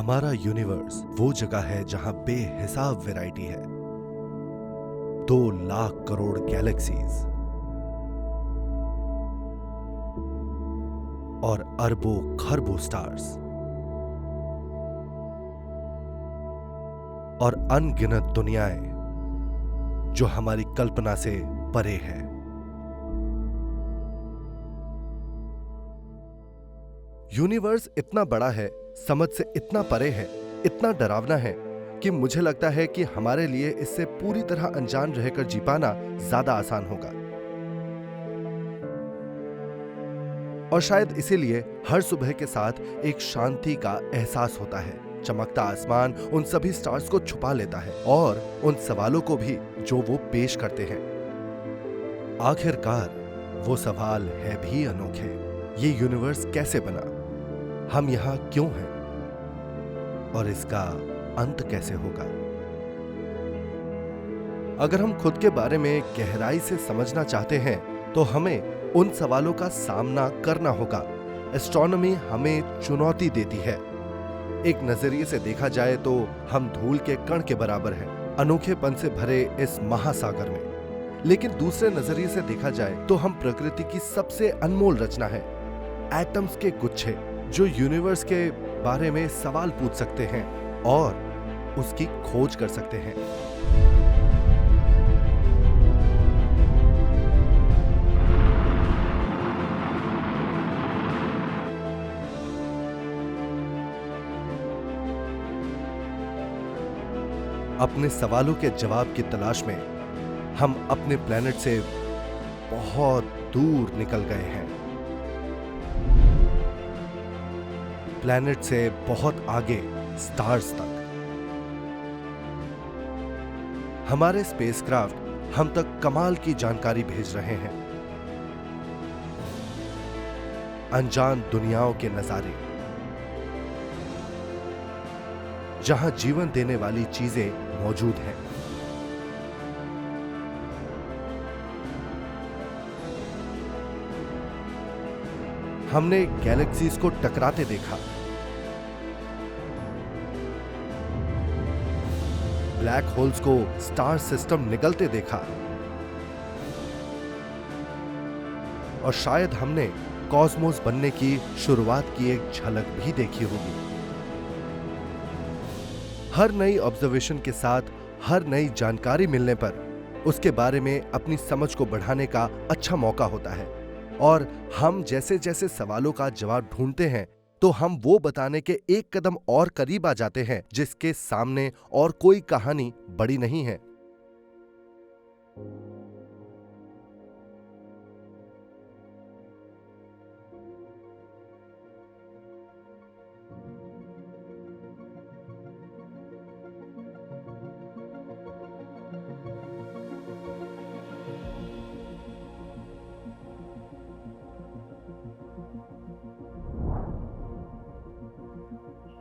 हमारा यूनिवर्स वो जगह है जहां बेहिसाब वैरायटी है। 2 लाख करोड़ गैलेक्सीज और अरबों खरबों स्टार्स और अनगिनत दुनियाएं जो हमारी कल्पना से परे है। यूनिवर्स इतना बड़ा है, समझ से इतना परे है, इतना डरावना है कि मुझे लगता है कि हमारे लिए इससे पूरी तरह अनजान रहकर जी पाना ज्यादा आसान होगा। और शायद इसीलिए हर सुबह के साथ एक शांति का एहसास होता है। चमकता आसमान उन सभी स्टार्स को छुपा लेता है और उन सवालों को भी जो वो पेश करते हैं। आखिरकार वो सवाल है भी अनोखे। ये यूनिवर्स कैसे बना, हम यहां क्यों हैं और इसका अंत कैसे होगा। अगर हम खुद के बारे में गहराई से समझना चाहते हैं तो हमें उन सवालों का सामना करना होगा। एस्ट्रोनॉमी हमें चुनौती देती है। एक नजरिए से देखा जाए तो हम धूल के कण के बराबर हैं, अनोखेपन से भरे इस महासागर में। लेकिन दूसरे नजरिए से देखा जाए तो हम प्रकृति की सबसे अनमोल रचना है। एटम्स के गुच्छे जो यूनिवर्स के बारे में सवाल पूछ सकते हैं और उसकी खोज कर सकते हैं। अपने सवालों के जवाब की तलाश में हम अपने प्लेनेट से बहुत दूर निकल गए हैं। प्लेनेट से बहुत आगे स्टार्स तक। हमारे स्पेसक्राफ्ट हम तक कमाल की जानकारी भेज रहे हैं। अनजान दुनियाओं के नजारे, जहां जीवन देने वाली चीजें मौजूद हैं। हमने गैलेक्सीज को टकराते देखा, ब्लैक होल्स को स्टार सिस्टम निगलते देखा और शायद हमने कॉस्मोस बनने की शुरुआत की एक झलक भी देखी होगी। हर नई ऑब्जर्वेशन के साथ हर नई जानकारी मिलने पर उसके बारे में अपनी समझ को बढ़ाने का अच्छा मौका होता है। और हम जैसे जैसे सवालों का जवाब ढूंढते हैं तो हम वो बताने के एक कदम और करीब आ जाते हैं जिसके सामने और कोई कहानी बड़ी नहीं है।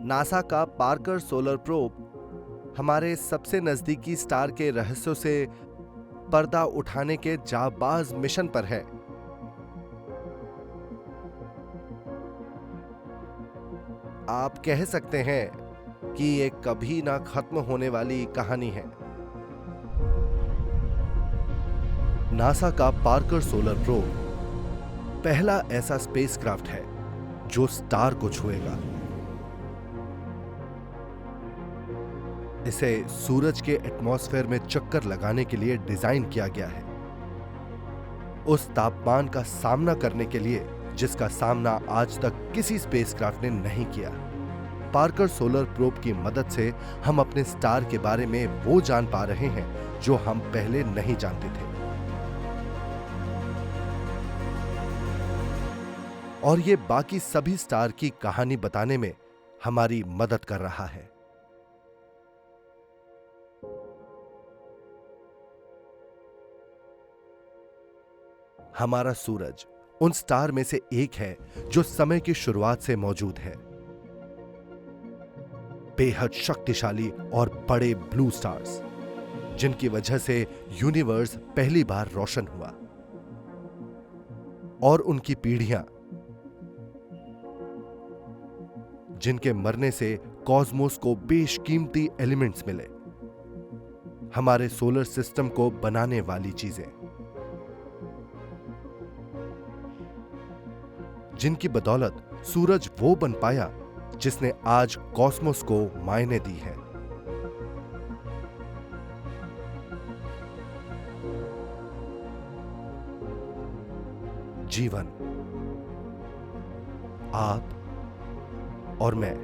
नासा का पार्कर सोलर प्रोब हमारे सबसे नजदीकी स्टार के रहस्यों से पर्दा उठाने के जाबाज मिशन पर है। आप कह सकते हैं कि ये कभी ना खत्म होने वाली कहानी है। नासा का पार्कर सोलर प्रोब पहला ऐसा स्पेसक्राफ्ट है जो स्टार को छुएगा। इसे सूरज के एटमॉस्फेयर में चक्कर लगाने के लिए डिजाइन किया गया है, उस तापमान का सामना करने के लिए जिसका सामना आज तक किसी स्पेसक्राफ्ट ने नहीं किया। पार्कर सोलर प्रोब की मदद से हम अपने स्टार के बारे में वो जान पा रहे हैं जो हम पहले नहीं जानते थे। और ये बाकी सभी स्टार की कहानी बताने में हमारी मदद कर रहा है। हमारा सूरज उन स्टार में से एक है जो समय की शुरुआत से मौजूद है। बेहद शक्तिशाली और बड़े ब्लू स्टार्स जिनकी वजह से यूनिवर्स पहली बार रोशन हुआ और उनकी पीढ़ियां जिनके मरने से कॉस्मोस को बेशकीमती एलिमेंट्स मिले, हमारे सोलर सिस्टम को बनाने वाली चीजें, जिनकी बदौलत सूरज वो बन पाया जिसने आज कॉस्मोस को मायने दी है। जीवन, आप और मैं।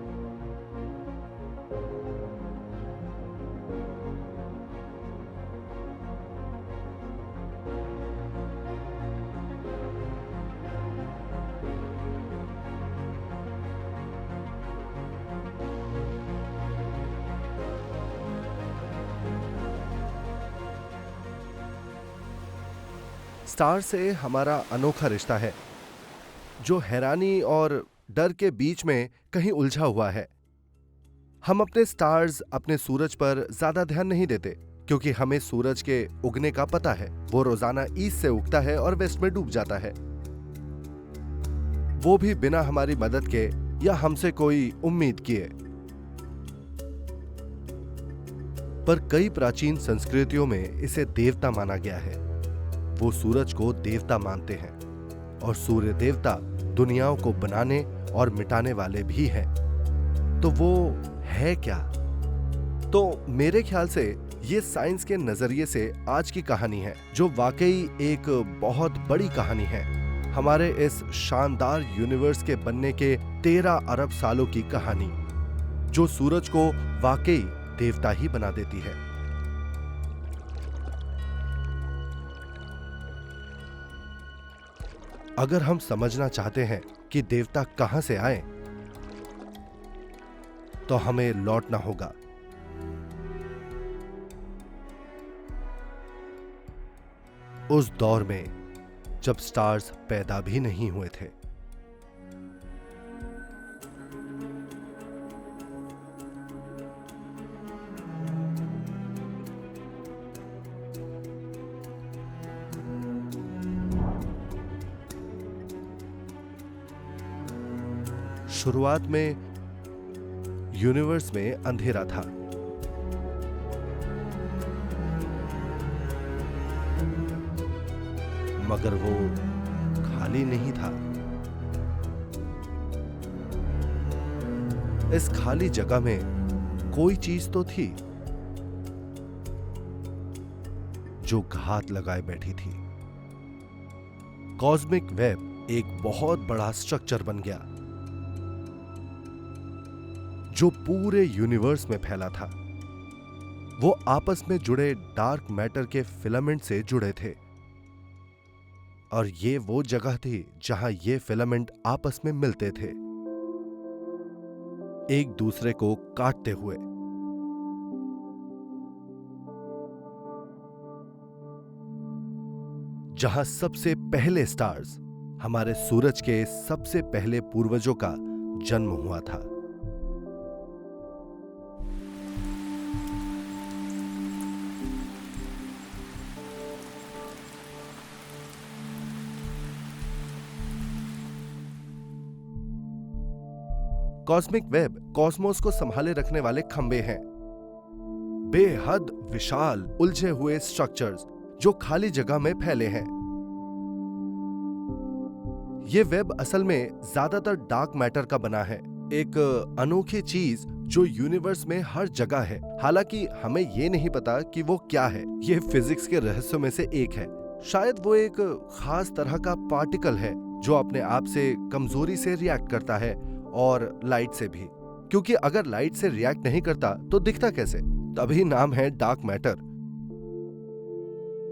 स्टार से हमारा अनोखा रिश्ता है, जो हैरानी और डर के बीच में कहीं उलझा हुआ है। हम अपने स्टार्स, अपने सूरज पर ज्यादा ध्यान नहीं देते, क्योंकि हमें सूरज के उगने का पता है। वो रोजाना ईस्ट से उगता है और वेस्ट में डूब जाता है, वो भी बिना हमारी मदद के या हमसे कोई उम्मीद किए। पर कई प्राचीन संस्कृतियों में इसे देवता माना गया है। वो सूरज को देवता मानते हैं, और सूर्य देवता दुनियाओं को बनाने और मिटाने वाले भी हैं। तो वो है क्या? तो मेरे ख्याल से ये साइंस के नजरिए से आज की कहानी है, जो वाकई एक बहुत बड़ी कहानी है। हमारे इस शानदार यूनिवर्स के बनने के 13 अरब सालों की कहानी, जो सूरज को वाकई देवता ही बना देती है। अगर हम समझना चाहते हैं कि देवता कहां से आए, तो हमें लौटना होगा उस दौर में जब स्टार्स पैदा भी नहीं हुए थे। शुरुआत में यूनिवर्स में अंधेरा था। मगर वो खाली नहीं था। इस खाली जगह में कोई चीज तो थी, जो घात लगाए बैठी थी। कॉस्मिक वेब एक बहुत बड़ा स्ट्रक्चर बन गया, जो पूरे यूनिवर्स में फैला था। वो आपस में जुड़े डार्क मैटर के फिलामेंट से जुड़े थे, और ये वो जगह थी जहां ये फिलामेंट आपस में मिलते थे, एक दूसरे को काटते हुए। जहां सबसे पहले स्टार्स, हमारे सूरज के सबसे पहले पूर्वजों का जन्म हुआ था। कॉस्मिक वेब कॉस्मोस को संभाले रखने वाले खंबे हैं, बेहद विशाल उलझे हुए स्ट्रक्चर्स जो खाली जगह में फैले हैं। ये वेब असल में ज्यादातर डार्क मैटर का बना है, एक अनोखी चीज जो यूनिवर्स में हर जगह है। हालांकि हमें ये नहीं पता कि वो क्या है। ये फिजिक्स के रहस्यों में से एक है। शायद वो एक खास तरह का पार्टिकल है जो अपने आप से कमजोरी से रिएक्ट करता है, और लाइट से भी, क्योंकि अगर लाइट से रिएक्ट नहीं करता तो दिखता कैसे? तभी नाम है डार्क मैटर।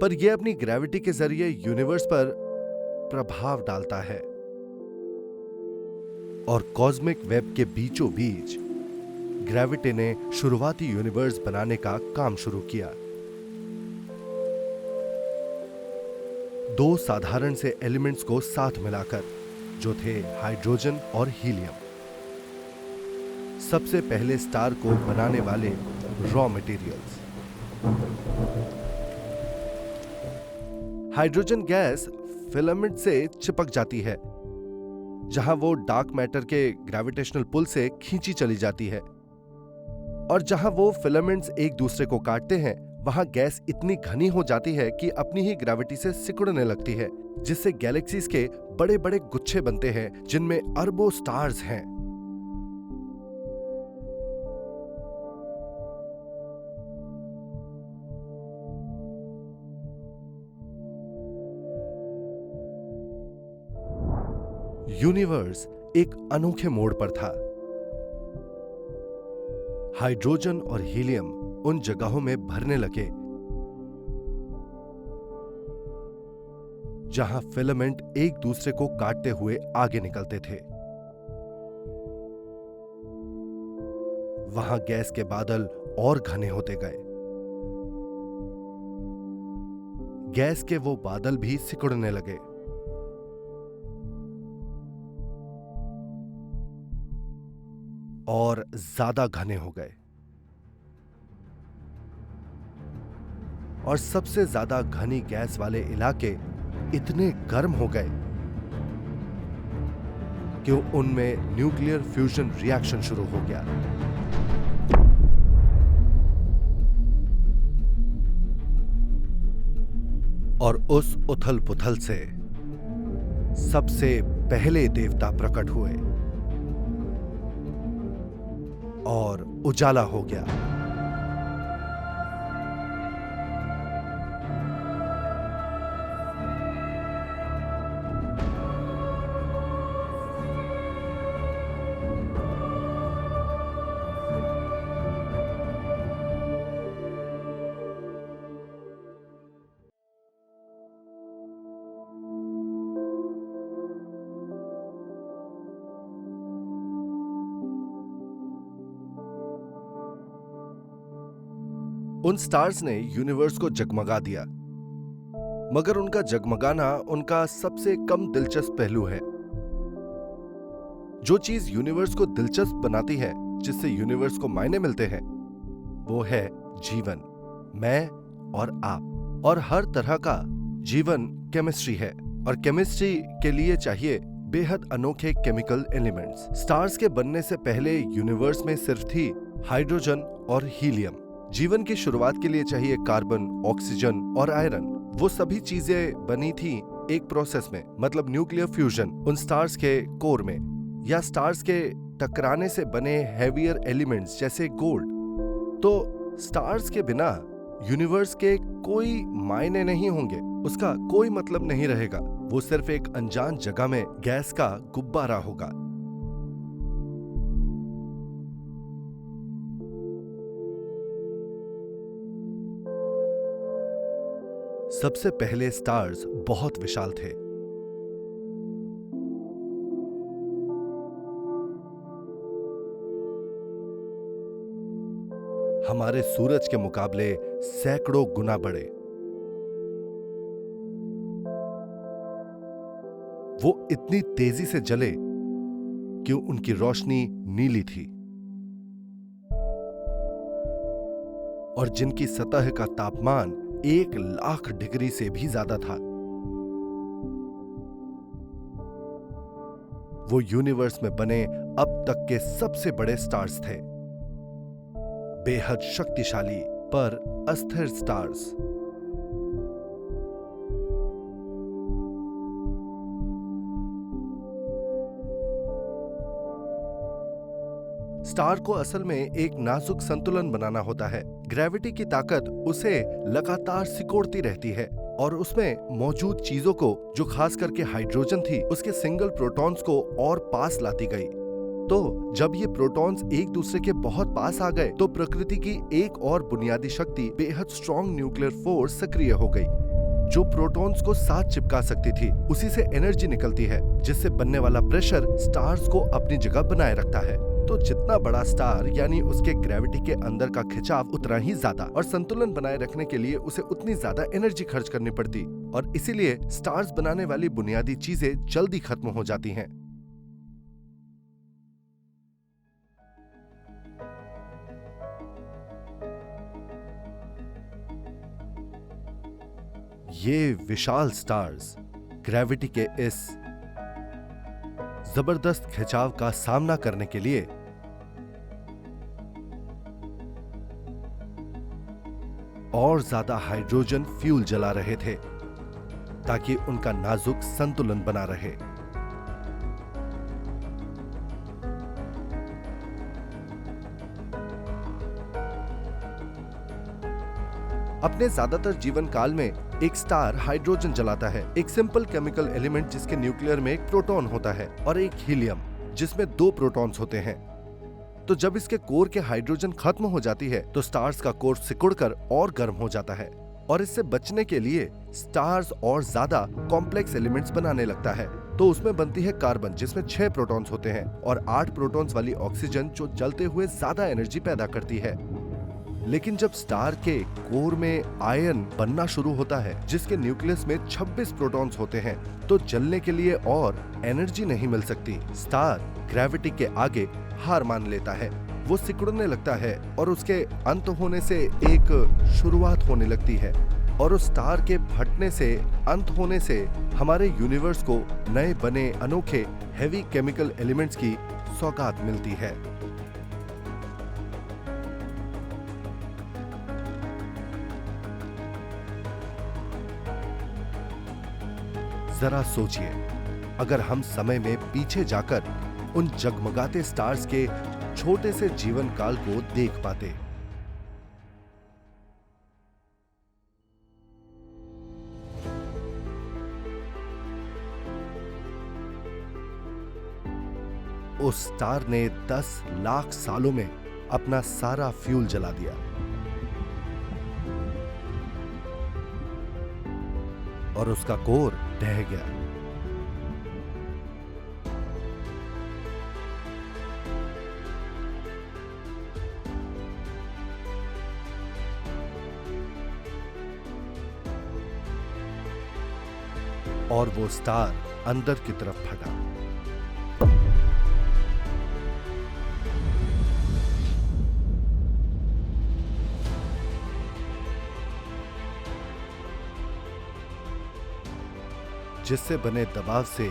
पर यह अपनी ग्रेविटी के जरिए यूनिवर्स पर प्रभाव डालता है, और कॉस्मिक वेब के बीचों बीच ग्रेविटी ने शुरुआती यूनिवर्स बनाने का काम शुरू किया। दो साधारण से एलिमेंट्स को साथ मिलाकर, जो थे हाइड्रोजन और हीलियम, सबसे पहले स्टार को बनाने वाले raw materials. Hydrogen gas filament से चिपक जाती है, जहां वो डार्क मैटर के ग्रेविटेशनल पुल से खींची चली जाती है। और जहां वो फिलामेंट्स एक दूसरे को काटते हैं, वहां गैस इतनी घनी हो जाती है कि अपनी ही ग्रेविटी से सिकुड़ने लगती है, जिससे गैलेक्सीज के बड़े बड़े गुच्छे बनते हैं जिनमें अरबों स्टार्स हैं। यूनिवर्स एक अनोखे मोड़ पर था। हाइड्रोजन और हीलियम उन जगहों में भरने लगे जहां फिलामेंट एक दूसरे को काटते हुए आगे निकलते थे। वहां गैस के बादल और घने होते गए। गैस के वो बादल भी सिकुड़ने लगे और ज्यादा घने हो गए, और सबसे ज्यादा घनी गैस वाले इलाके इतने गर्म हो गए कि उनमें न्यूक्लियर फ्यूजन रिएक्शन शुरू हो गया। और उस उथल पुथल से सबसे पहले देवता प्रकट हुए और उजाला हो गया। उन स्टार्स ने यूनिवर्स को जगमगा दिया, मगर उनका जगमगाना उनका सबसे कम दिलचस्प पहलू है। जो चीज यूनिवर्स को दिलचस्प बनाती है, जिससे यूनिवर्स को मायने मिलते हैं, वो है जीवन, मैं और आप। और हर तरह का जीवन केमिस्ट्री है, और केमिस्ट्री के लिए चाहिए बेहद अनोखे केमिकल एलिमेंट्स। स्टार्स के बनने से पहले यूनिवर्स में सिर्फ थी हाइड्रोजन और हीलियम। जीवन की शुरुआत के लिए चाहिए कार्बन, ऑक्सीजन और आयरन। वो सभी चीजें बनी थी एक प्रोसेस में, मतलब न्यूक्लियर फ्यूजन, उन स्टार्स के कोर में, या स्टार्स के टकराने से बने हेवियर एलिमेंट्स जैसे गोल्ड। तो स्टार्स के बिना यूनिवर्स के कोई मायने नहीं होंगे, उसका कोई मतलब नहीं रहेगा। वो सिर्फ एक अनजान जगह में गैस का गुब्बारा होगा। सबसे पहले स्टार्स बहुत विशाल थे। हमारे सूरज के मुकाबले सैकड़ों गुना बड़े। वो इतनी तेजी से जले कि उनकी रोशनी नीली थी, और जिनकी सतह का तापमान 1,00,000 डिग्री से भी ज्यादा था। वो यूनिवर्स में बने अब तक के सबसे बड़े स्टार्स थे, बेहद शक्तिशाली पर अस्थिर स्टार्स। स्टार को असल में एक नाजुक संतुलन बनाना होता है। ग्रेविटी की ताकत उसे लगातार सिकोड़ती रहती है, और उसमें मौजूद चीजों को, जो खास करके हाइड्रोजन थी, उसके सिंगल प्रोटॉन्स को और पास लाती गई। तो जब ये प्रोटॉन्स एक दूसरे के बहुत पास आ गए, तो प्रकृति की एक और बुनियादी शक्ति, बेहद स्ट्रॉन्ग न्यूक्लियर फोर्स सक्रिय हो गई, जो प्रोटॉन्स को साथ चिपका सकती थी। उसी से एनर्जी निकलती है, जिससे बनने वाला प्रेशर स्टार्स को अपनी जगह बनाए रखता है। तो जितना बड़ा स्टार, यानी उसके ग्रेविटी के अंदर का खिंचाव उतना ही ज्यादा, और संतुलन बनाए रखने के लिए उसे उतनी ज्यादा एनर्जी खर्च करनी पड़ती, और इसीलिए स्टार्स बनाने वाली बुनियादी चीजें जल्दी खत्म हो जाती हैं। ये विशाल स्टार्स ग्रेविटी के इस जबरदस्त खिंचाव का सामना करने के लिए और ज्यादा हाइड्रोजन फ्यूल जला रहे थे ताकि उनका नाजुक संतुलन बना रहे। अपने ज्यादातर जीवन काल में एक स्टार हाइड्रोजन जलाता है, एक सिंपल केमिकल एलिमेंट जिसके न्यूक्लियर में एक प्रोटॉन होता है और एक हीलियम जिसमें 2 प्रोटॉन्स होते हैं। तो जब इसके कोर के हाइड्रोजन खत्म हो जाती है तो स्टार्स का कोर सिकुड़कर और गर्म हो जाता है और इससे बचने के लिए स्टार्स और ज्यादा कॉम्प्लेक्स एलिमेंट्स बनाने लगता है। तो उसमें बनती है कार्बन जिसमें 6 प्रोटॉन्स होते हैं और 8 प्रोटॉन्स वाली ऑक्सीजन जो जलते हुए ज्यादा एनर्जी पैदा करती है। लेकिन जब स्टार के कोर में आयन बनना शुरू होता है जिसके न्यूक्लियस में 26 प्रोटॉन्स होते हैं तो जलने के लिए और एनर्जी नहीं मिल सकती। स्टार ग्रेविटी के आगे हार मान लेता है, वो सिकुड़ने लगता है और उसके अंत होने से एक शुरुआत होने लगती है और उस स्टार के फटने से, अंत होने से हमारे यूनिवर्स को नए बने अनोखे हेवी केमिकल एलिमेंट्स की सौगात मिलती है। जरा सोचिए, अगर हम समय में पीछे जाकर उन जगमगाते स्टार्स के छोटे से जीवन काल को देख पाते। उस स्टार ने 10 लाख सालों में अपना सारा फ्यूल जला दिया और उसका कोर ढह गया। और वो स्टार अंदर की तरफ फटा। जिससे बने दबाव से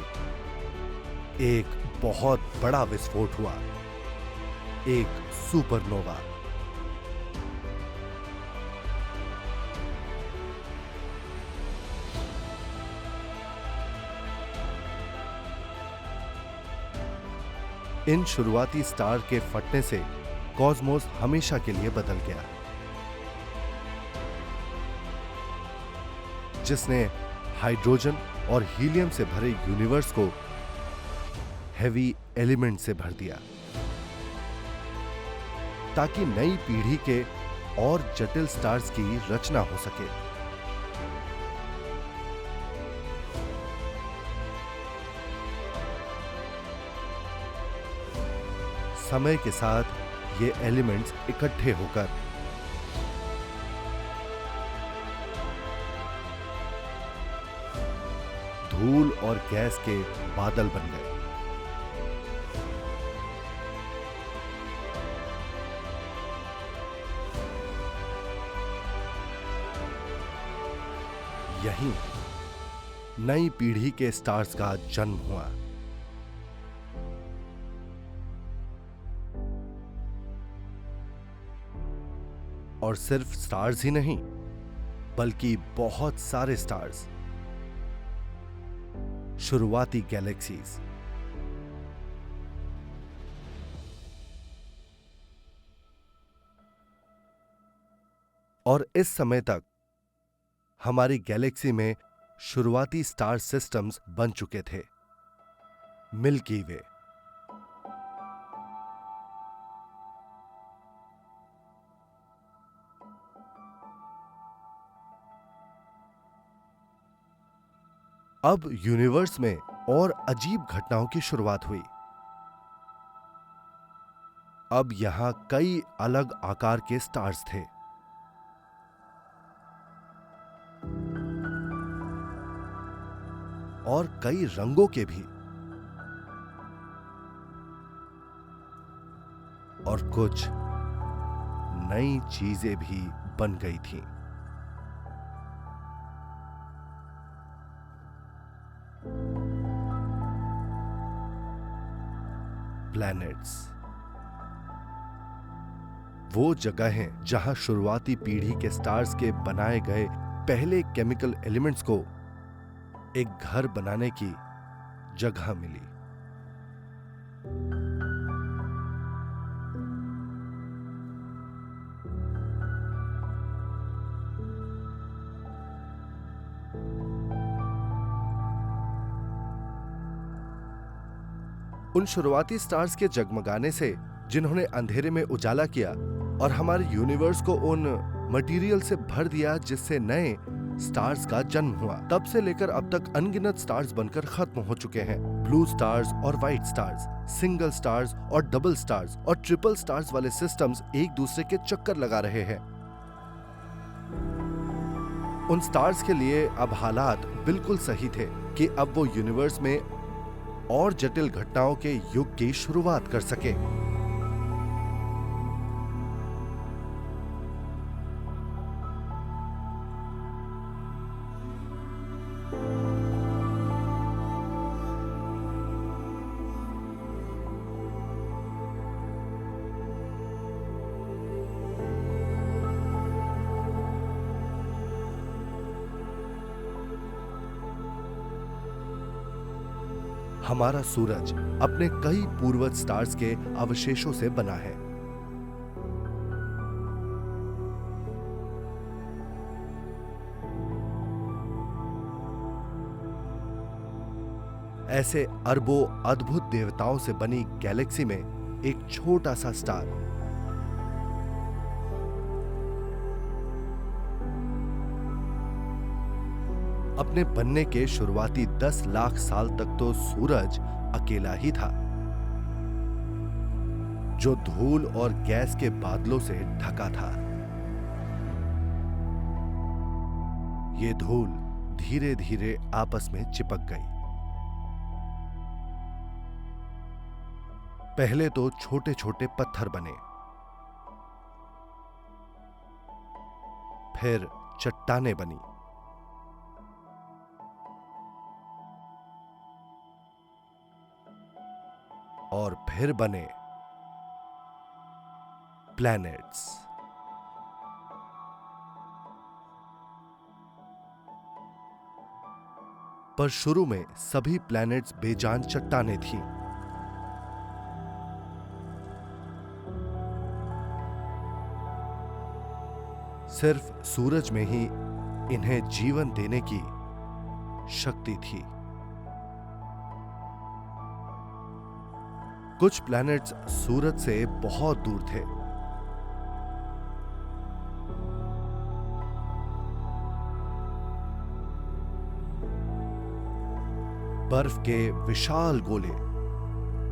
एक बहुत बड़ा विस्फोट हुआ, एक सुपरनोवा। इन शुरुआती स्टार के फटने से कॉस्मोस हमेशा के लिए बदल गया, जिसने हाइड्रोजन और हीलियम से भरे यूनिवर्स को हेवी एलिमेंट से भर दिया ताकि नई पीढ़ी के और जटिल स्टार्स की रचना हो सके। समय के साथ ये एलिमेंट्स इकट्ठे होकर धूल और गैस के बादल बन गए। यहीं नई पीढ़ी के स्टार्स का जन्म हुआ। और सिर्फ स्टार्स ही नहीं, बल्कि बहुत सारे स्टार्स, शुरुआती गैलेक्सीज। और इस समय तक हमारी गैलेक्सी में शुरुआती स्टार सिस्टम्स बन चुके थे। मिल्की वे, अब यूनिवर्स में और अजीब घटनाओं की शुरुआत हुई। अब यहां कई अलग आकार के स्टार्स थे। और कई रंगों के भी। और कुछ नई चीजें भी बन गई थीं। प्लैनेट्स, वो जगह हैं जहां शुरुआती पीढ़ी के स्टार्स के बनाए गए पहले केमिकल एलिमेंट्स को एक घर बनाने की जगह मिली। उन शुरुआती स्टार्स के जगमगाने से, जिन्होंने अंधेरे में उजाला किया और हमारे यूनिवर्स को उन मटेरियल से भर दिया जिससे नए स्टार्स का जन्म हुआ, तब से लेकर अब तक अनगिनत स्टार्स बनकर खत्म हो चुके हैं। ब्लू स्टार्स और व्हाइट स्टार्स, सिंगल स्टार्स और डबल स्टार्स और ट्रिपल स्टार्स वाले सिस्टम्स एक दूसरे के चक्कर लगा रहे हैं। उन स्टार्स के लिए अब हालात बिल्कुल सही थे कि अब वो यूनिवर्स में और जटिल घटनाओं के युग की शुरुआत कर सके। हमारा सूरज अपने कई पूर्वज स्टार्स के अवशेषों से बना है। ऐसे अरबों अद्भुत देवताओं से बनी गैलेक्सी में एक छोटा सा स्टार अपने बनने के शुरुआती 10 लाख साल तक तो सूरज अकेला ही था, जो धूल और गैस के बादलों से ढका था। ये धूल धीरे धीरे आपस में चिपक गई। पहले तो छोटे छोटे पत्थर बने, फिर चट्टानें बनी, और फिर बने प्लैनेट्स। पर शुरू में सभी प्लैनेट्स बेजान चट्टानें थीं। सिर्फ सूरज में ही इन्हें जीवन देने की शक्ति थी। कुछ प्लैनेट्स सूरज से बहुत दूर थे। बर्फ के विशाल गोले,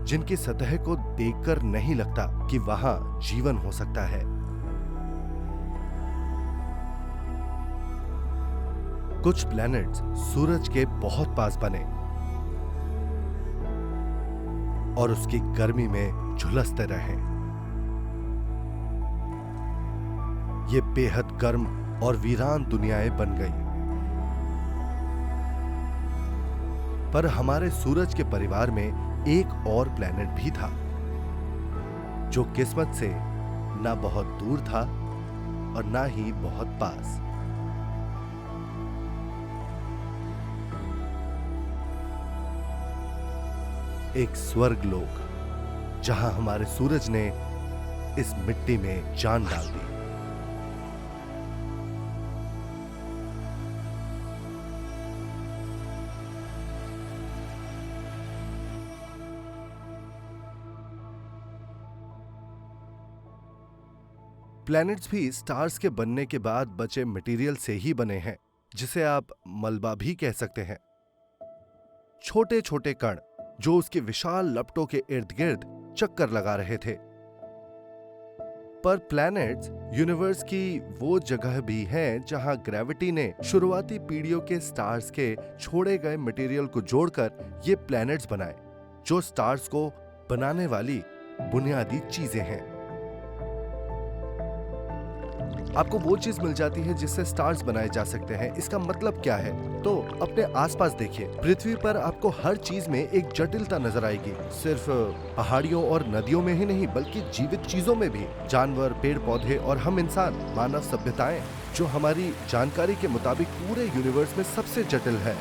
जिनकी सतह को देखकर नहीं लगता कि वहां जीवन हो सकता है। कुछ प्लैनेट्स सूरज के बहुत पास बने और उसकी गर्मी में झुलसते रहे। ये बेहद गर्म और वीरान दुनियाएं बन गई। पर हमारे सूरज के परिवार में एक और प्लैनेट भी था, जो किस्मत से ना बहुत दूर था और ना ही बहुत पास। एक स्वर्गलोक, जहां हमारे सूरज ने इस मिट्टी में जान डाल दी। प्लैनेट्स भी स्टार्स के बनने के बाद बचे मटेरियल से ही बने हैं, जिसे आप मलबा भी कह सकते हैं। छोटे छोटे कण जो उसके विशाल लपटों के इर्द गिर्द चक्कर लगा रहे थे। पर प्लैनेट्स यूनिवर्स की वो जगह भी है जहां ग्रेविटी ने शुरुआती पीढ़ियों के स्टार्स के छोड़े गए मटेरियल को जोड़कर ये प्लैनेट्स बनाए, जो स्टार्स को बनाने वाली बुनियादी चीजें हैं। आपको वो चीज मिल जाती है जिससे स्टार्स बनाए जा सकते हैं। इसका मतलब क्या है? तो अपने आसपास देखिए, पृथ्वी पर आपको हर चीज में एक जटिलता नजर आएगी। सिर्फ पहाड़ियों और नदियों में ही नहीं, बल्कि जीवित चीजों में भी। जानवर, पेड़ पौधे और हम इंसान, मानव सभ्यताएं, जो हमारी जानकारी के मुताबिक पूरे यूनिवर्स में सबसे जटिल है।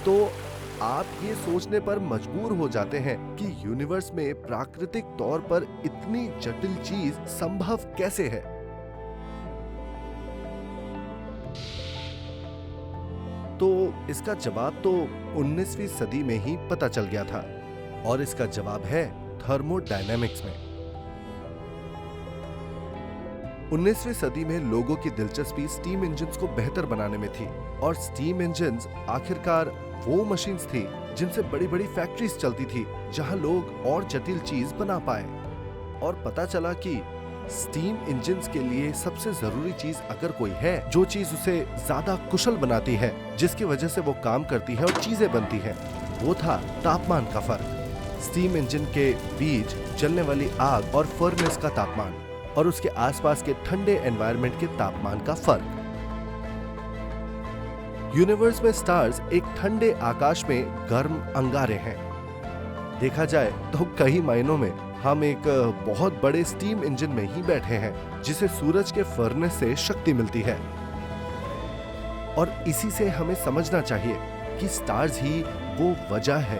तो आप ये सोचने पर मजबूर हो जाते हैं कि यूनिवर्स में प्राकृतिक तौर पर इतनी जटिल चीज संभव कैसे है। तो इसका जवाब तो 19वीं सदी में ही पता चल गया था, और इसका जवाब है थर्मोडायनेमिक्स में। 19वीं सदी में लोगों की दिलचस्पी स्टीम इंजन्स को बेहतर बनाने में थी, और स्टीम इंजन्स आखिरकार वो मशीन्स थी जिनसे बड़ी बड़ी फैक्ट्रीज चलती थी, जहां लोग और जटिल चीज बना पाए। और पता चला कि स्टीम इंजन्स के लिए सबसे जरूरी चीज अगर कोई है, जो चीज उसे ज्यादा कुशल बनाती है, जिसकी वजह से वो काम करती है और चीजें बनती हैं, वो था तापमान का फर्क। स्टीम इंजन के बीच जलने वाली आग और फर्नेस का तापमान, और उसके आसपास के ठंडे एनवायरनमेंट के तापमान का फर्क। यूनिवर्स में स्टार्स एक ठंडे आकाश में गर्म अंगारे हैं। देखा जाए तो कई मायनों में हम एक बहुत बड़े स्टीम इंजन में ही बैठे हैं, जिसे सूरज के फर्नेस से शक्ति मिलती है। और इसी से हमें समझना चाहिए कि स्टार्स ही वो वजह है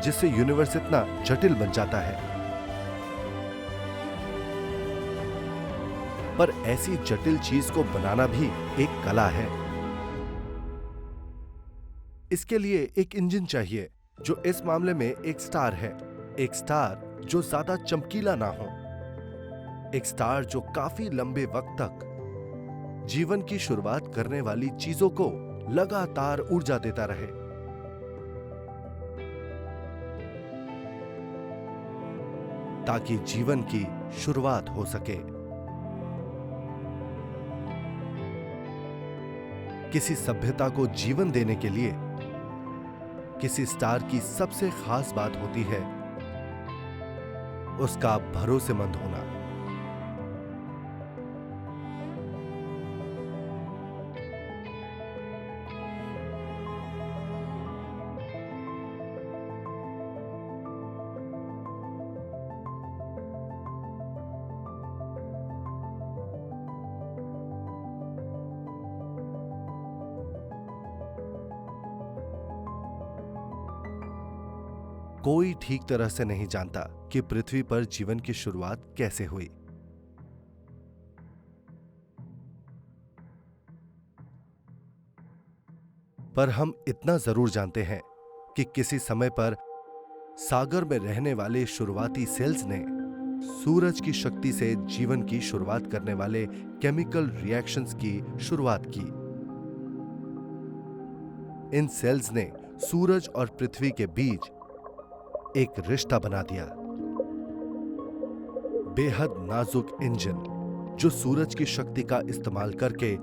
जिससे यूनिवर्स इतना जटिल बन जाता है। पर ऐसी जटिल चीज को बनाना भी एक कला है। इसके लिए एक इंजन चाहिए, जो इस मामले में एक स्टार है। एक स्टार जो ज्यादा चमकीला ना हो, एक स्टार जो काफी लंबे वक्त तक जीवन की शुरुआत करने वाली चीजों को लगातार ऊर्जा देता रहे। ताकि जीवन की शुरुआत हो सके। किसी सभ्यता को जीवन देने के लिए किसी स्टार की सबसे खास बात होती है उसका भरोसेमंद होना। कोई ठीक तरह से नहीं जानता कि पृथ्वी पर जीवन की शुरुआत कैसे हुई। पर हम इतना जरूर जानते हैं कि किसी समय पर सागर में रहने वाले शुरुआती सेल्स ने सूरज की शक्ति से जीवन की शुरुआत करने वाले केमिकल रिएक्शंस की शुरुआत की। इन सेल्स ने सूरज और पृथ्वी के बीच एक रिश्ता बना दिया। बेहद नाजुक इंजन जो सूरज की शक्ति का इस्तेमाल करके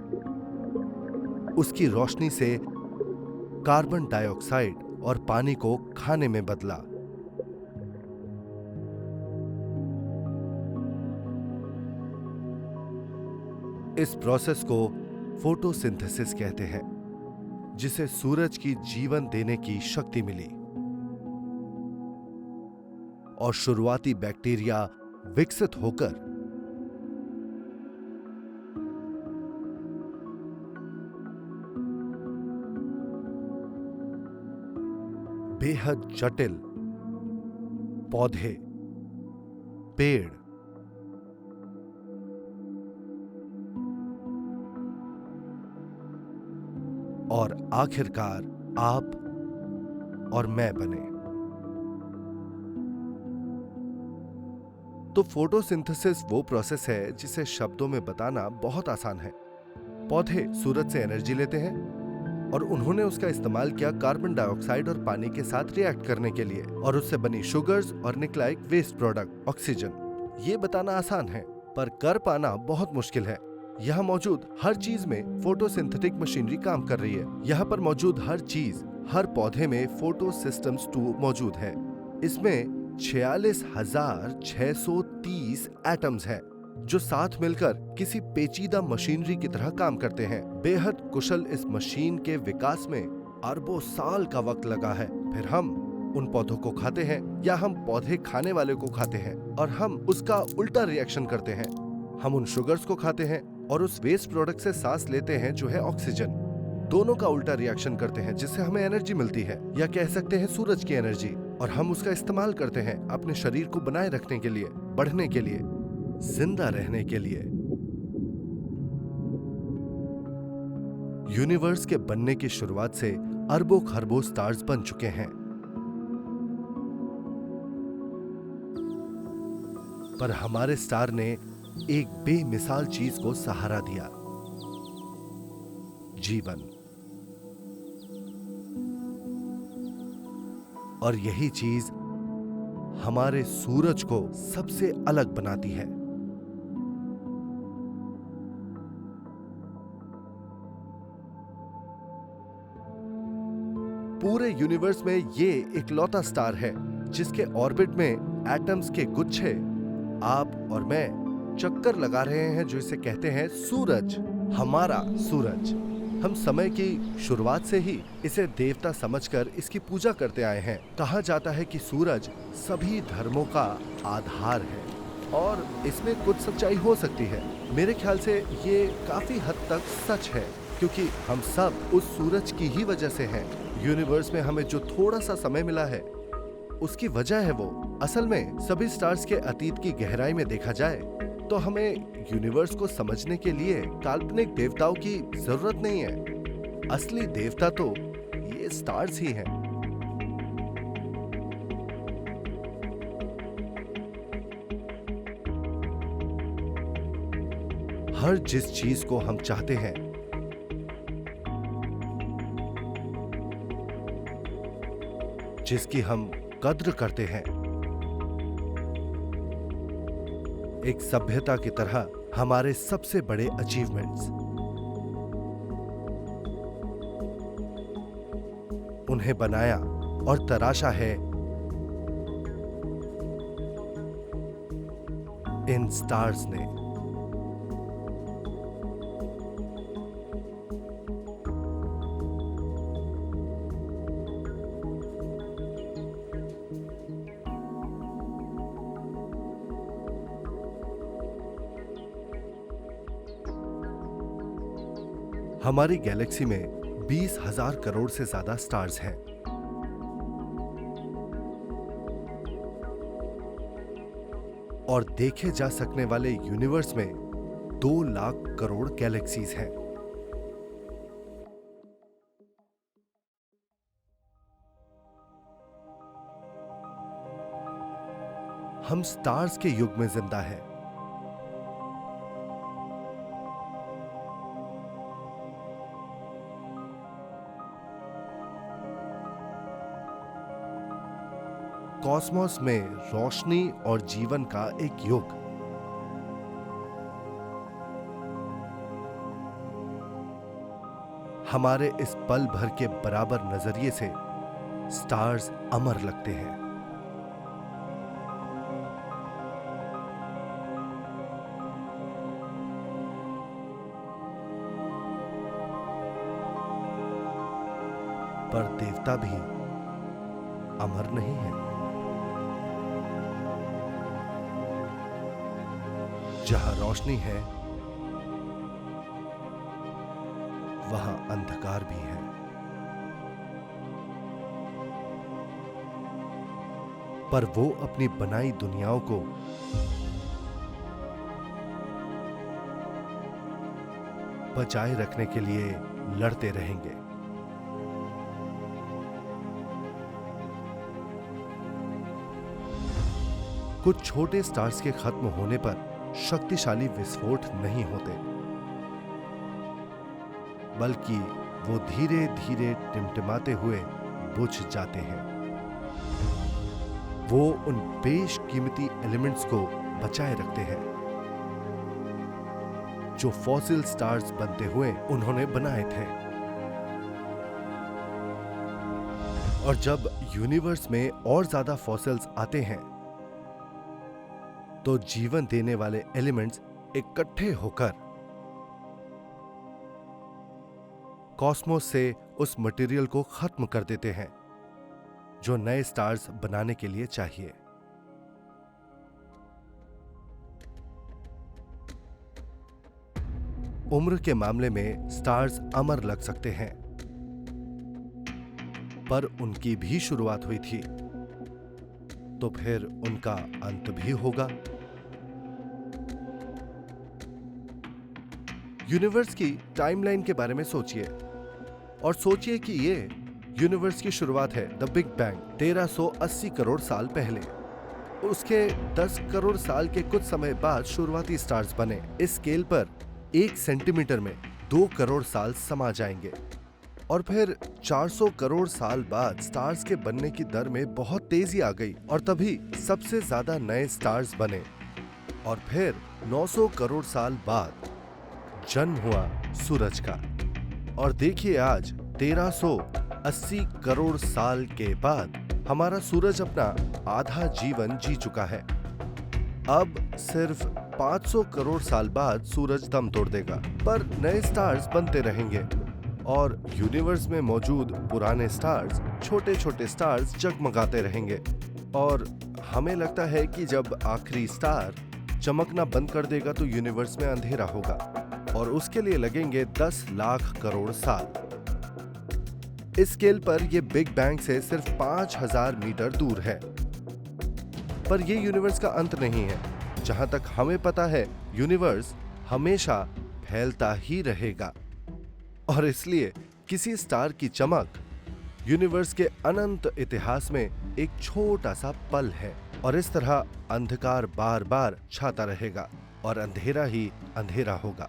उसकी रोशनी से कार्बन डाइऑक्साइड और पानी को खाने में बदला। इस प्रोसेस को फोटोसिंथेसिस कहते हैं, जिसे सूरज की जीवन देने की शक्ति मिली और शुरुआती बैक्टीरिया विकसित होकर बेहद जटिल पौधे, पेड़ और आखिरकार आप और मैं बने। तो फोटोसिंथेसिस वो प्रोसेस है जिसे शब्दों में बताना बहुत आसान है। पौधे सूरज से एनर्जी लेते हैं और उन्होंने उसका इस्तेमाल किया कार्बन डाइऑक्साइड और पानी के साथ रिएक्ट करने के लिए, और उससे बनी शुगर्स और निकला एक वेस्ट प्रोडक्ट ऑक्सीजन। ये बताना आसान है, पर कर पाना बहुत मुश्किल है। यहाँ मौजूद हर चीज में फोटोसिंथेटिक मशीनरी काम कर रही है। यहाँ पर मौजूद हर चीज, हर पौधे में फोटो सिस्टम्स 2 मौजूद है। इसमें 46,630 एटम्स हैं। जो साथ मिलकर किसी पेचीदा मशीनरी की तरह काम करते हैं। बेहद कुशल इस मशीन के विकास में अरबों साल का वक्त लगा है। फिर हम उन पौधों को खाते हैं या हम पौधे खाने वाले को खाते हैं और हम उसका उल्टा रिएक्शन करते हैं। हम उन शुगर्स को खाते हैं और उस वेस्ट प्रोडक्ट से सांस लेते हैं जो है ऑक्सीजन। दोनों का उल्टा रिएक्शन करते हैं जिससे हमें एनर्जी मिलती है, या कह सकते हैं सूरज की एनर्जी, और हम उसका इस्तेमाल करते हैं अपने शरीर को बनाए रखने के लिए, बढ़ने के लिए, जिंदा रहने के लिए। यूनिवर्स के बनने की शुरुआत से अरबों खरबों स्टार्स बन चुके हैं, पर हमारे स्टार ने एक बेमिसाल चीज को सहारा दिया, जीवन। और यही चीज हमारे सूरज को सबसे अलग बनाती है। पूरे यूनिवर्स में ये इकलौता स्टार है जिसके ऑर्बिट में एटम्स के गुच्छे आप और मैं चक्कर लगा रहे हैं, जो इसे कहते हैं सूरज, हमारा सूरज। हम समय की शुरुआत से ही इसे देवता समझकर इसकी पूजा करते आए हैं। कहा जाता है कि सूरज सभी धर्मों का आधार है और इसमें कुछ सच्चाई हो सकती है। मेरे ख्याल से ये काफी हद तक सच है, क्योंकि हम सब उस सूरज की ही वजह से हैं। यूनिवर्स में हमें जो थोड़ा सा समय मिला है उसकी वजह है वो। असल में सभी स्टार्स के अतीत की गहराई में देखा जाए तो हमें यूनिवर्स को समझने के लिए काल्पनिक देवताओं की जरूरत नहीं है। असली देवता तो ये स्टार्स ही हैं। हर जिस चीज को हम चाहते हैं, जिसकी हम कद्र करते हैं, एक सभ्यता की तरह हमारे सबसे बड़े अचीवमेंट्स, उन्हें बनाया और तराशा है इन स्टार्स ने। हमारी गैलेक्सी में 20,000 करोड़ से ज्यादा स्टार्स हैं। और देखे जा सकने वाले यूनिवर्स में 2 लाख करोड़ गैलेक्सीज हैं। हम स्टार्स के युग में जिंदा हैं। कॉस्मोस में रोशनी और जीवन का एक युग। हमारे इस पल भर के बराबर नजरिए से स्टार्स अमर लगते हैं। पर देवता भी अमर नहीं है। जहां रोशनी है वहां अंधकार भी है। पर वो अपनी बनाई दुनियाओं को बचाए रखने के लिए लड़ते रहेंगे। कुछ छोटे स्टार्स के खत्म होने पर शक्तिशाली विस्फोट नहीं होते, बल्कि वो धीरे धीरे टिमटिमाते हुए बुझ जाते हैं। वो उन बेशकीमती एलिमेंट्स को बचाए रखते हैं जो फॉसिल स्टार्स बनते हुए उन्होंने बनाए थे। और जब यूनिवर्स में और ज्यादा फॉसिल्स आते हैं तो जीवन देने वाले एलिमेंट्स इकट्ठे होकर कॉस्मोस से उस मटेरियल को खत्म कर देते हैं जो नए स्टार्स बनाने के लिए चाहिए। उम्र के मामले में स्टार्स अमर लग सकते हैं, पर उनकी भी शुरुआत हुई थी, तो फिर उनका अंत भी होगा। यूनिवर्स की टाइमलाइन के बारे में सोचिए और सोचिए कि ये यूनिवर्स की शुरुआत है, द बिग बैंग, 1380 करोड़ साल पहले। उसके 10 करोड़ साल के कुछ समय बाद शुरुआती स्टार्स बने। इस स्केल पर 1 सेंटीमीटर में 2 करोड़ साल समा जाएंगे और फिर 400 करोड़ साल बाद स्टार्स के बनने की दर में बहुत तेजी आ गई और तभी सबसे ज्यादा नए स्टार्स बने। और फिर 900 करोड़ साल बाद जन्म हुआ सूरज का। और देखिए आज 1380 करोड़ साल के बाद हमारा सूरज अपना आधा जीवन जी चुका है। अब सिर्फ 500 करोड़ साल बाद सूरज दम तोड़ देगा, पर नए स्टार्स बनते रहेंगे और यूनिवर्स में मौजूद पुराने स्टार्स, छोटे छोटे स्टार्स जगमगाते रहेंगे। और हमें लगता है कि जब आखिरी स्टार चमकना बंद कर देगा तो यूनिवर्स में अंधेरा होगा और उसके लिए लगेंगे 10 लाख करोड़ साल। इस स्केल पर यह बिग बैंग से सिर्फ 5000 मीटर दूर है। पर यह यूनिवर्स का अंत नहीं है। जहां तक हमें पता है, यूनिवर्स हमेशा फैलता ही रहेगा और इसलिए किसी स्टार की चमक यूनिवर्स के अनंत इतिहास में एक छोटा सा पल है। और इस तरह अंधकार बार बार छाता रहेगा और अंधेरा ही अंधेरा होगा।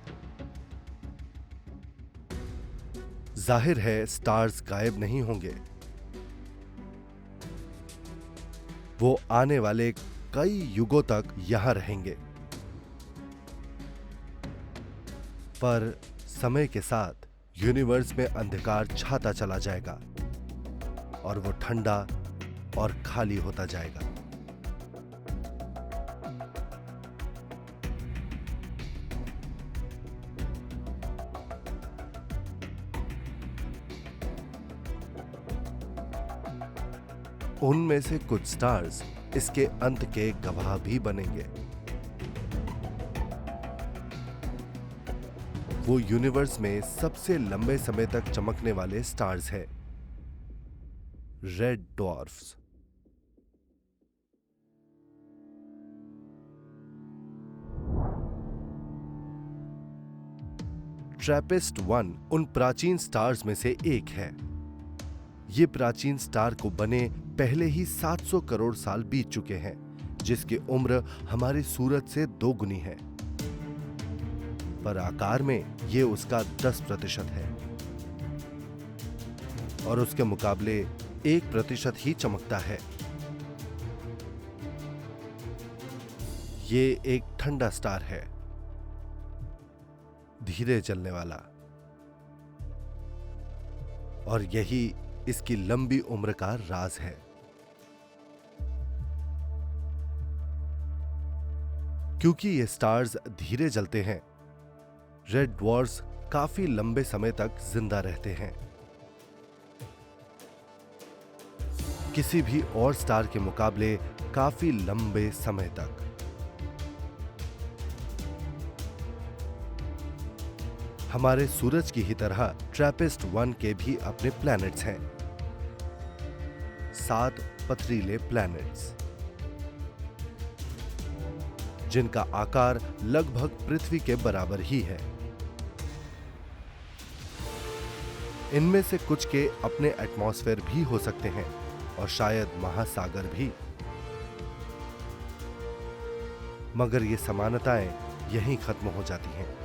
जाहिर है स्टार्स गायब नहीं होंगे, वो आने वाले कई युगों तक यहां रहेंगे। पर समय के साथ यूनिवर्स में अंधकार छाता चला जाएगा और वो ठंडा और खाली होता जाएगा। उनमें से कुछ स्टार्स इसके अंत के गवाह भी बनेंगे। वो यूनिवर्स में सबसे लंबे समय तक चमकने वाले स्टार्स हैं, रेड ड्वार्फ्स। ट्रैपिस्ट-1 उन प्राचीन स्टार्स में से एक है। ये प्राचीन स्टार को बने पहले ही 700 करोड़ साल बीत चुके हैं, जिसकी उम्र हमारे सूरज से 2 गुनी है। पर आकार में ये उसका 10% है और उसके मुकाबले 1% ही चमकता है। ये एक ठंडा स्टार है, धीरे चलने वाला, और यही इसकी लंबी उम्र का राज है। क्योंकि ये स्टार्स धीरे जलते हैं, रेड ड्वार्फ्स काफी लंबे समय तक जिंदा रहते हैं, किसी भी और स्टार के मुकाबले काफी लंबे समय तक। हमारे सूरज की ही तरह ट्रैपिस्ट-1 के भी अपने प्लैनेट्स हैं, 7 पथरीले प्लैनेट्स, जिनका आकार लगभग पृथ्वी के बराबर ही है। इनमें से कुछ के अपने एटमॉस्फेयर भी हो सकते हैं और शायद महासागर भी, मगर ये समानताएं यहीं खत्म हो जाती हैं।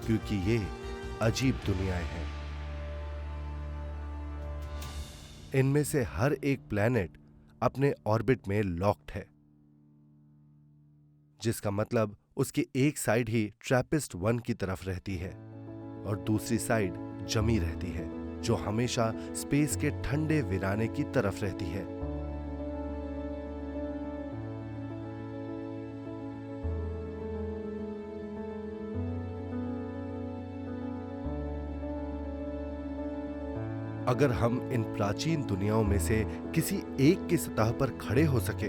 क्योंकि ये अजीब दुनियाएं हैं। इनमें से हर एक प्लैनेट अपने ऑर्बिट में लॉक्ड है, जिसका मतलब उसकी एक साइड ही ट्रैपिस्ट-1 की तरफ रहती है और दूसरी साइड जमी रहती है, जो हमेशा स्पेस के ठंडे वीराने की तरफ रहती है। अगर हम इन प्राचीन दुनियाओं में से किसी एक की सतह पर खड़े हो सके,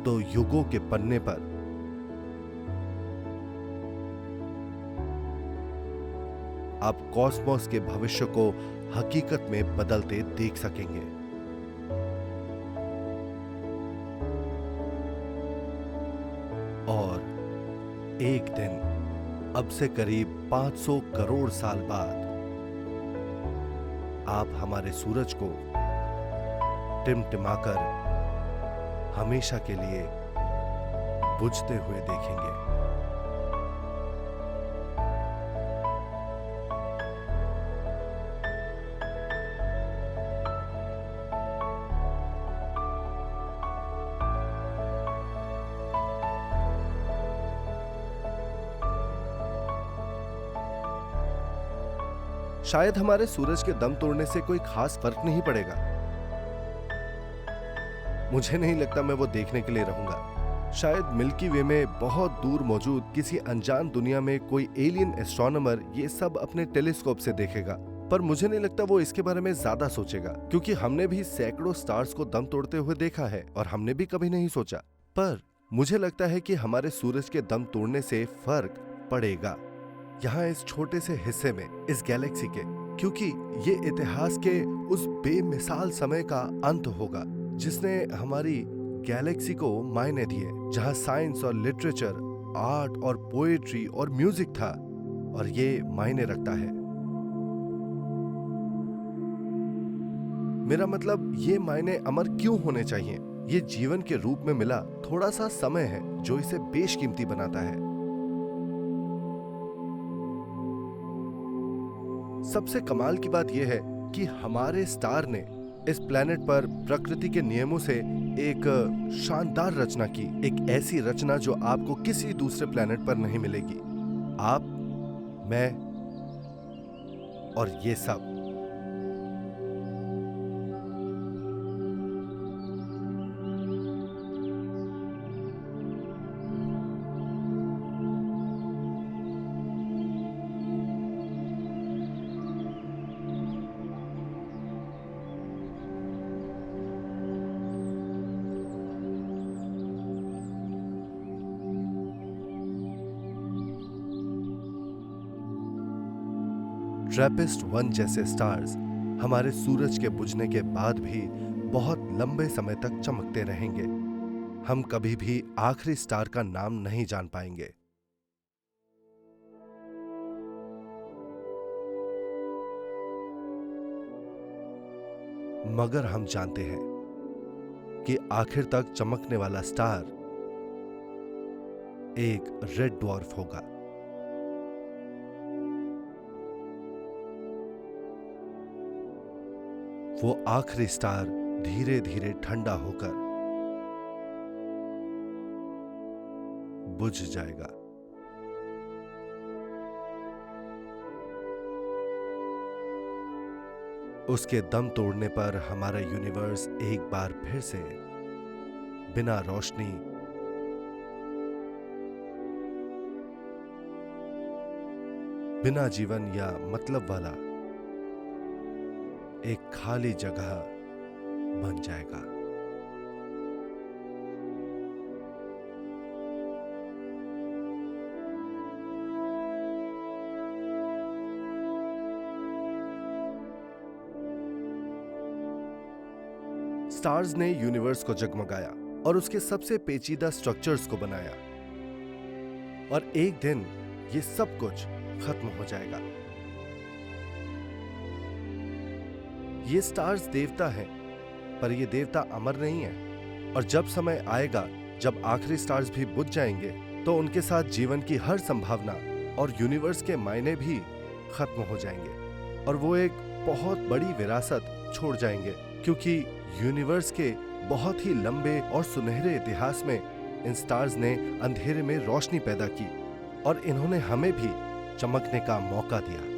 तो युगों के पन्ने पर आप कॉस्मोस के भविष्य को हकीकत में बदलते देख सकेंगे। और एक दिन, अब से करीब 500 करोड़ साल बाद, आप हमारे सूरज को टिमटिमाकर हमेशा के लिए बुझते हुए देखेंगे। शायद हमारे सूरज के दम तोड़ने से कोई खास फर्क नहीं पड़ेगा। मुझे नहीं लगता मैं वो देखने के लिए रहूंगा। शायद मिल्की वे में बहुत दूर मौजूद किसी अनजान दुनिया में कोई एलियन एस्ट्रोनॉमर ये सब अपने टेलीस्कोप से देखेगा, पर मुझे नहीं लगता वो इसके बारे में ज्यादा सोचेगा, क्योंकि हमने भी सैकड़ों स्टार्स को दम तोड़ते हुए देखा है और हमने भी कभी नहीं सोचा। पर मुझे लगता है कि हमारे सूरज के दम तोड़ने से फर्क पड़ेगा, यहाँ इस छोटे से हिस्से में, इस गैलेक्सी के, क्योंकि ये इतिहास के उस बेमिसाल समय का अंत होगा जिसने हमारी गैलेक्सी को मायने दिए, जहाँ साइंस और लिटरेचर, आर्ट और पोएट्री और म्यूजिक था, और ये मायने रखता है। मेरा मतलब, ये मायने अमर क्यों होने चाहिए? ये जीवन के रूप में मिला थोड़ा सा समय है जो इसे बेशकीमती बनाता है। सबसे कमाल की बात यह है कि हमारे स्टार ने इस प्लेनेट पर प्रकृति के नियमों से एक शानदार रचना की, एक ऐसी रचना जो आपको किसी दूसरे प्लेनेट पर नहीं मिलेगी। आप, मैं और ये सब। ट्रैपिस्ट-1 जैसे स्टार्स हमारे सूरज के बुझने के बाद भी बहुत लंबे समय तक चमकते रहेंगे। हम कभी भी आखिरी स्टार का नाम नहीं जान पाएंगे। मगर हम जानते हैं कि आखिर तक चमकने वाला स्टार एक रेड ड्वार्फ होगा। वो आखिरी स्टार धीरे धीरे ठंडा होकर बुझ जाएगा। उसके दम तोड़ने पर हमारा यूनिवर्स एक बार फिर से बिना रोशनी, बिना जीवन या मतलब वाला एक खाली जगह बन जाएगा। स्टार्स ने यूनिवर्स को जगमगाया और उसके सबसे पेचीदा स्ट्रक्चर्स को बनाया, और एक दिन ये सब कुछ खत्म हो जाएगा। ये स्टार्स देवता हैं, पर ये देवता अमर नहीं है, और जब समय आएगा जब आखिरी स्टार्स भी बुझ जाएंगे, तो उनके साथ जीवन की हर संभावना और यूनिवर्स के मायने भी खत्म हो जाएंगे, और वो एक बहुत बड़ी विरासत छोड़ जाएंगे, क्योंकि यूनिवर्स के बहुत ही लंबे और सुनहरे इतिहास में इन स्टार्स ने अंधेरे में रोशनी पैदा की और इन्होंने हमें भी चमकने का मौका दिया।